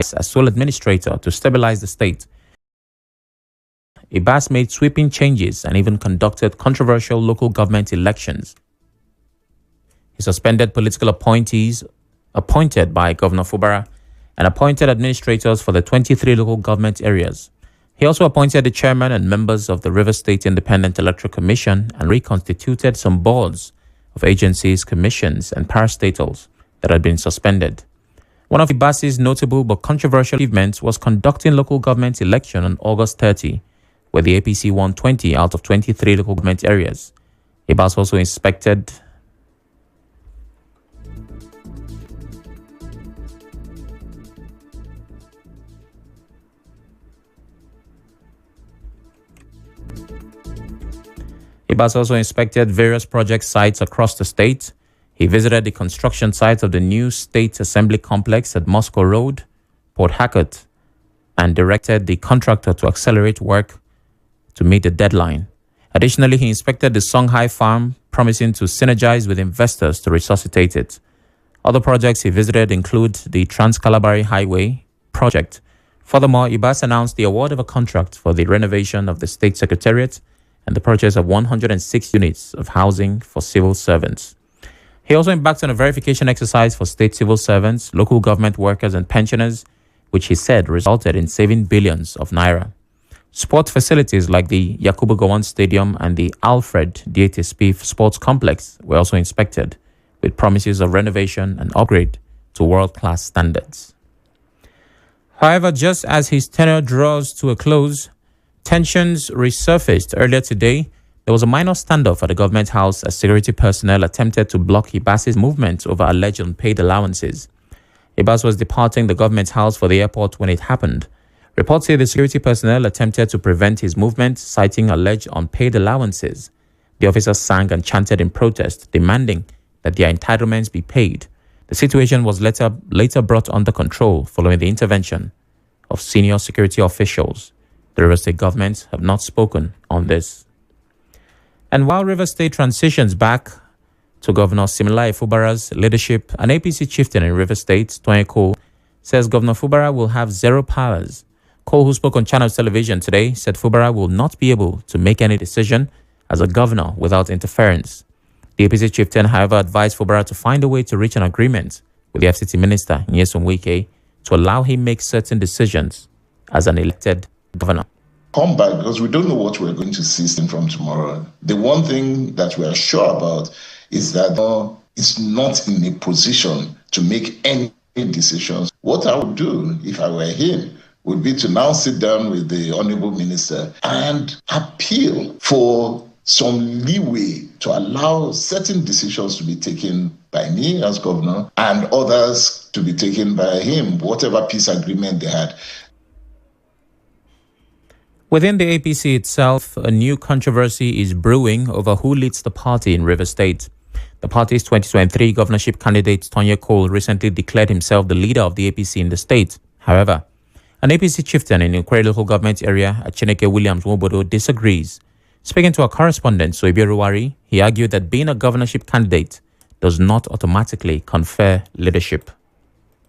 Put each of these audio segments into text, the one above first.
as sole administrator to stabilize the state. Ibas made sweeping changes and even conducted controversial local government elections. He suspended political appointees appointed by Governor Fubara and appointed administrators for the 23 local government areas. He also appointed the chairman and members of the Rivers State Independent Electoral Commission and reconstituted some boards of agencies, commissions, and parastatals that had been suspended. One of Ibas's notable but controversial achievements was conducting local government election on August 30, where the APC won 20 out of 23 local government areas. Ibas also inspected various project sites across the state. He visited the construction sites of the new State Assembly Complex at Moscow Road, Port Harcourt, and directed the contractor to accelerate work to meet the deadline. Additionally, he inspected the Songhai farm, promising to synergize with investors to resuscitate it. Other projects he visited include the Trans-Calabari Highway project. Furthermore, Ibas announced the award of a contract for the renovation of the State Secretariat and the purchase of 106 units of housing for civil servants. He also embarked on a verification exercise for state civil servants, local government workers, and pensioners, which he said resulted in saving billions of naira. Sport facilities like the Yakubu Gowon Stadium and the Alfred Dietispi Sports Complex were also inspected, with promises of renovation and upgrade to world-class standards. However, just as his tenure draws to a close, tensions resurfaced earlier today. There was a minor standoff at the government house as security personnel attempted to block Ibas's movement over alleged unpaid allowances. Ibas was departing the government house for the airport when it happened. Reports say the security personnel attempted to prevent his movement, citing alleged unpaid allowances. The officers sang and chanted in protest, demanding that their entitlements be paid. The situation was later brought under control following the intervention of senior security officials. The Rivers State government have not spoken on this. And while Rivers State transitions back to Governor Siminalayi Fubara's leadership, an APC chieftain in Rivers State, Tonye Cole, says Governor Fubara will have zero powers. Cole, who spoke on Channels Television today, said Fubara will not be able to make any decision as a governor without interference. The APC chieftain, however, advised Fubara to find a way to reach an agreement with the FCT minister, Nyesom Wike, to allow him make certain decisions as an elected governor. Come back, because we don't know what we're going to see from tomorrow. The one thing that we are sure about is that it's not in a position to make any decisions. What I would do if I were him would be to now sit down with the Honorable Minister and appeal for some leeway to allow certain decisions to be taken by me as governor and others to be taken by him, whatever peace agreement they had. Within the APC itself, a new controversy is brewing over who leads the party in Rivers State. The party's 2023 governorship candidate, Tonye Cole, recently declared himself the leader of the APC in the state. However, an APC chieftain in the Nkwere local government area, Achineke Williams Wobodo, disagrees. Speaking to our correspondent, Soibe Ruwari, he argued that being a governorship candidate does not automatically confer leadership.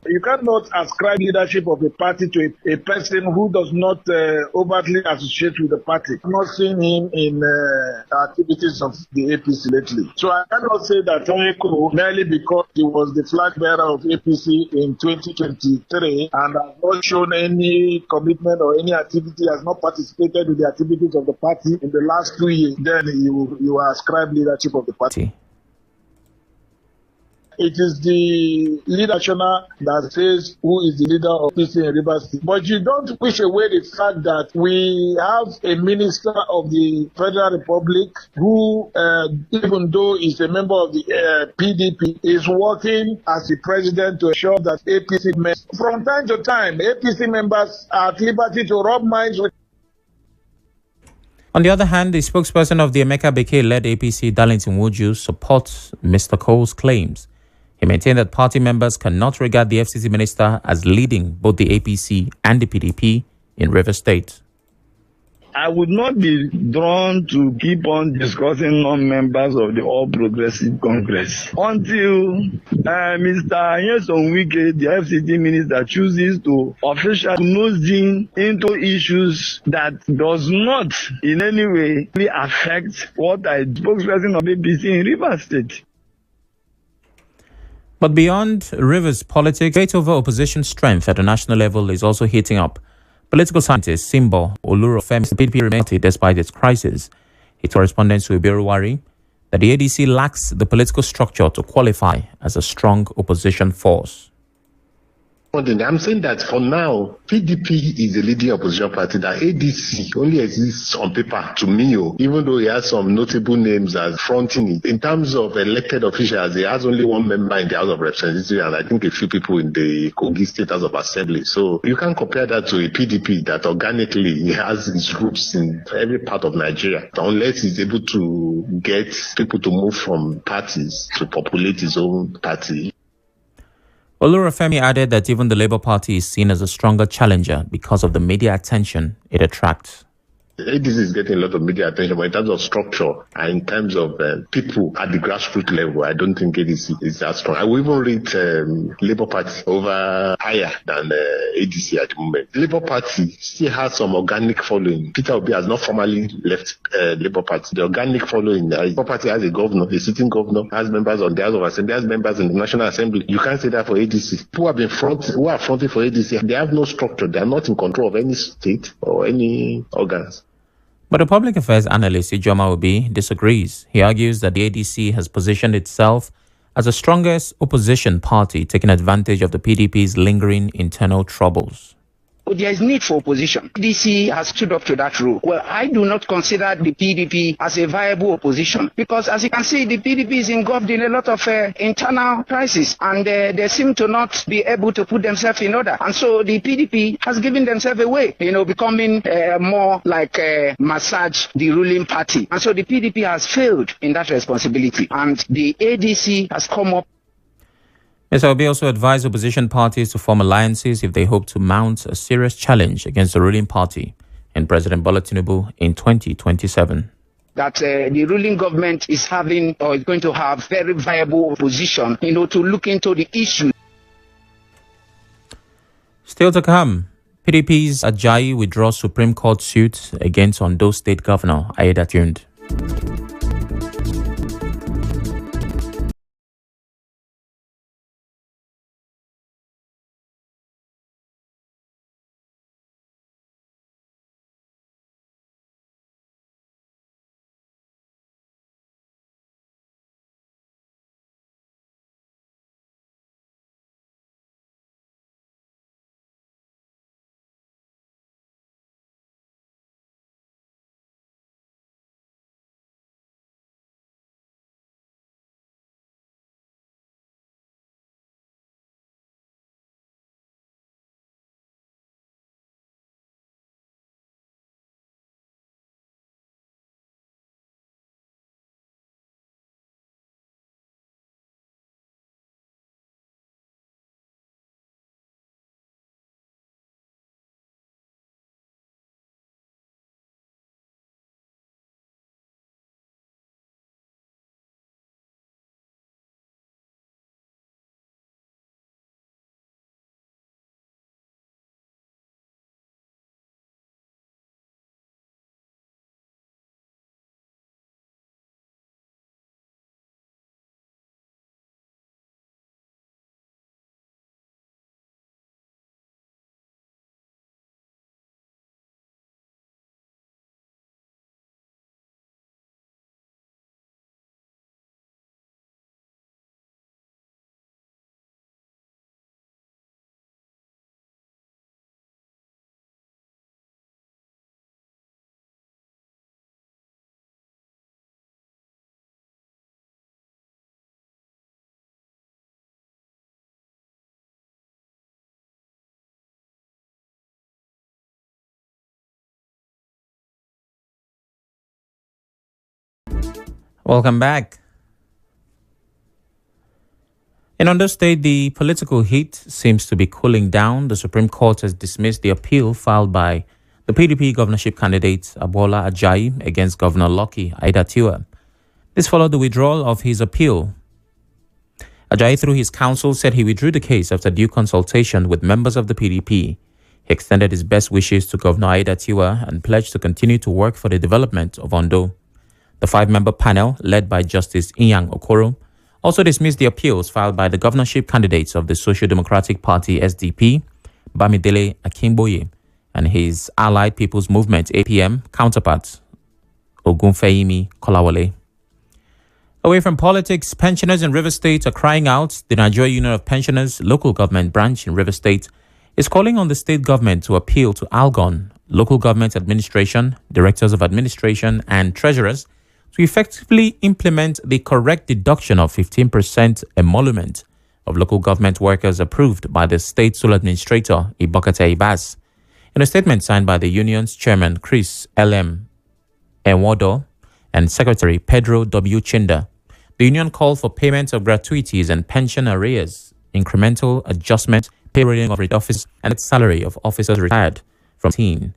You cannot ascribe leadership of a party to a person who does not overtly associate with the party. I'm not seeing him in activities of the APC lately. So I cannot say that Tonye Cole, merely because he was the flag bearer of APC in 2023 and has not shown any commitment or any activity, has not participated in the activities of the party in the last 2 years, then you ascribe leadership of the party. It is the leader that says who is the leader of APC in Rivers State. But you don't push away the fact that we have a minister of the Federal Republic who, even though he's a member of the PDP, is working as the president to ensure that APC members, from time to time, APC members are at liberty to rub minds with. On the other hand, the spokesperson of the Emeka Beke-led APC, Darlington Woju, supports Mr. Cole's claims. He maintained that party members cannot regard the FCT minister as leading both the APC and the PDP in Rivers State. I would not be drawn to keep on discussing non-members of the All Progressive Congress until Mr. Nyesom Wike, the FCT minister, chooses to officially nose into issues that does not in any way affect what I spokesperson of APC in Rivers State. But beyond Rivers politics, debate over opposition strength at the national level is also heating up. Political scientist Simbo Olurofemi says the PDP remains despite its crisis. He told respondents to Ibiruwari that the ADC lacks the political structure to qualify as a strong opposition force. I'm saying that for now, PDP is the leading opposition party. That ADC only exists on paper to me, even though he has some notable names as fronting it. In terms of elected officials, he has only one member in the House of Representatives and I think a few people in the Kogi State House of Assembly. So you can't compare that to a PDP that organically has its roots in every part of Nigeria, unless he's able to get people to move from parties to populate his own party. Olurofemi added that even the Labour Party is seen as a stronger challenger because of the media attention it attracts. ADC is getting a lot of media attention, but in terms of structure and in terms of people at the grassroots level, I don't think ADC is that strong. I will even rate Labour Party over higher than ADC at the moment. Labour Party still has some organic following. Peter Obi has not formally left Labour Party. The organic following, Labour Party has a governor, a sitting governor, has members on the House of Assembly, has members in the National Assembly. You can't say that for ADC. Who are fronting for ADC, they have no structure. They are not in control of any state or any organs. But the public affairs analyst Ijoma Obi disagrees. He argues that the ADC has positioned itself as the strongest opposition party, taking advantage of the PDP's lingering internal troubles. There is need for opposition. PDC has stood up to that role. Well, I do not consider the PDP as a viable opposition because, as you can see, the PDP is engulfed in a lot of internal crisis and they seem to not be able to put themselves in order. And so the PDP has given themselves away, becoming more like massage the ruling party. And so the PDP has failed in that responsibility. And the ADC has come up. Mr. Obi also advised opposition parties to form alliances if they hope to mount a serious challenge against the ruling party and President Bola Tinubu in 2027. That the ruling government is having or is going to have very viable opposition, to look into the issue. Still to come, PDP's Ajayi withdraws Supreme Court suit against Ondo State Governor Aida Tuned. Welcome back. In Ondo State, the political heat seems to be cooling down. The Supreme Court has dismissed the appeal filed by the PDP governorship candidate Abola Ajayi against Governor Lucky Aiyedatiwa. This followed the withdrawal of his appeal. Ajayi, through his counsel, said he withdrew the case after due consultation with members of the PDP. He extended his best wishes to Governor Aiyedatiwa and pledged to continue to work for the development of Ondo. The five-member panel, led by Justice Inyang Okoro, also dismissed the appeals filed by the governorship candidates of the Social Democratic Party SDP, Bamidele Akinboye, and his allied People's Movement APM counterpart, Ogunfeyimi Kolawole. Away from politics, pensioners in River State are crying out. The Nigeria Union of Pensioners local government branch in River State is calling on the state government to appeal to ALGON, local government administration, directors of administration, and treasurers to effectively implement the correct deduction of 15% emolument of local government workers approved by the state sole administrator, Ibokete Ibas. In a statement signed by the union's chairman, Chris L.M. Enwodo, and secretary Pedro W. Chinda, the union called for payment of gratuities and pension arrears, incremental adjustment, payrolling of officers, and salary of officers retired from teen.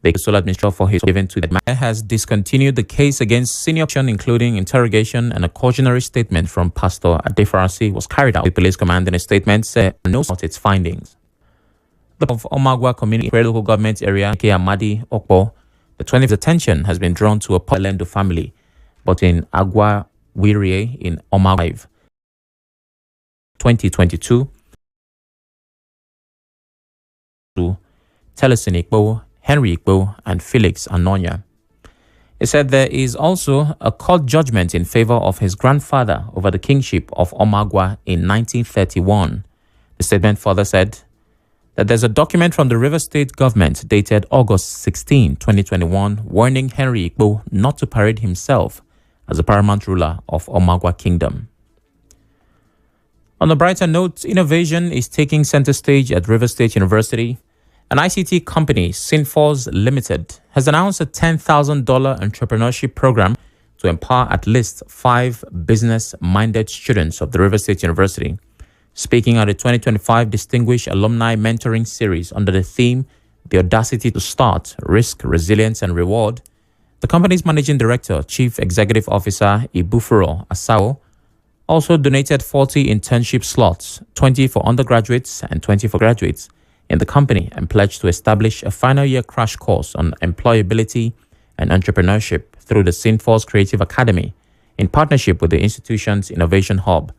The sole administrator for his given to the man has discontinued the case against senior option, including interrogation and a cautionary statement from Pastor Adefarasi was carried out. The police command in a statement said no about its findings. The of Omagwa Community Local Government Area, K. Amadi Okpo, the 20th attention has been drawn to a Palendo family, but in Agua Wirie in Omagwa 2022 to Telesin Ikbo, Henry Ikbo, and Felix Anonya. It said there is also a court judgment in favor of his grandfather over the kingship of Omagwa in 1931. The statement further said that there's a document from the River State government dated August 16, 2021, warning Henry Ikbo not to parade himself as the paramount ruler of Omagwa Kingdom. On a brighter note, innovation is taking center stage at River State University. An ICT company, Synforce Limited, has announced a $10,000 entrepreneurship program to empower at least 5 business-minded students of the River State University. Speaking at the 2025 Distinguished Alumni Mentoring Series under the theme, The Audacity to Start, Risk, Resilience and Reward, the company's managing director, Chief Executive Officer Ibufuro Asao, also donated 40 internship slots, 20 for undergraduates and 20 for graduates, in the company and pledged to establish a final year crash course on employability and entrepreneurship through the Synforce Creative Academy in partnership with the institution's Innovation Hub.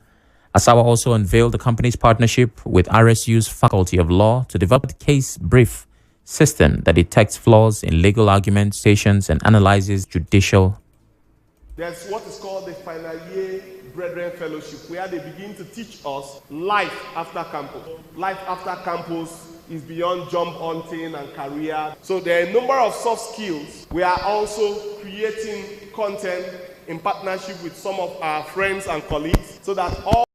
Asawa also unveiled the company's partnership with RSU's Faculty of Law to develop a case brief system that detects flaws in legal argumentations and analyzes judicial. There's what is called the final year Brethren Fellowship, where they begin to teach us life after campus. Life after campus is beyond job hunting and career. So there are a number of soft skills. We are also creating content in partnership with some of our friends and colleagues so that all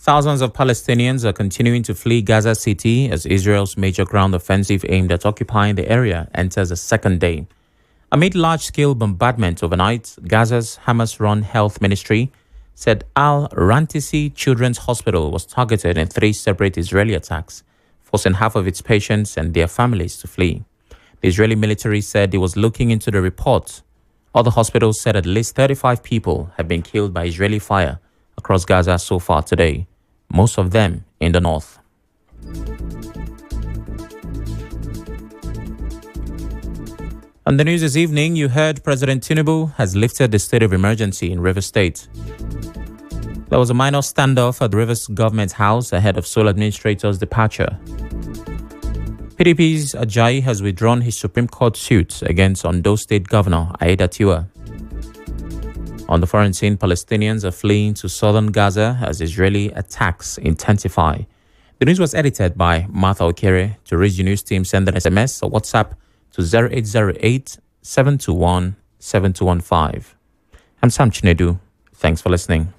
Thousands of Palestinians are continuing to flee Gaza City as Israel's major ground offensive aimed at occupying the area enters a second day. Amid large-scale bombardment overnight, Gaza's Hamas-run health ministry said Al-Rantisi Children's Hospital was targeted in 3 separate Israeli attacks, forcing half of its patients and their families to flee. The Israeli military said it was looking into the report. Other hospitals said at least 35 people have been killed by Israeli fire across Gaza so far today, most of them in the north. On the news this evening, you heard President Tinubu has lifted the state of emergency in Rivers State. There was a minor standoff at the Rivers Government House ahead of sole administrator's departure. PDP's Ajayi has withdrawn his Supreme Court suit against Ondo State Governor Aiyedatiwa. On the foreign scene, Palestinians are fleeing to southern Gaza as Israeli attacks intensify. The news was edited by Martha Okere. To reach the news team, send an SMS or WhatsApp to 0808 721 7215. I'm Sam Chinedu. Thanks for listening.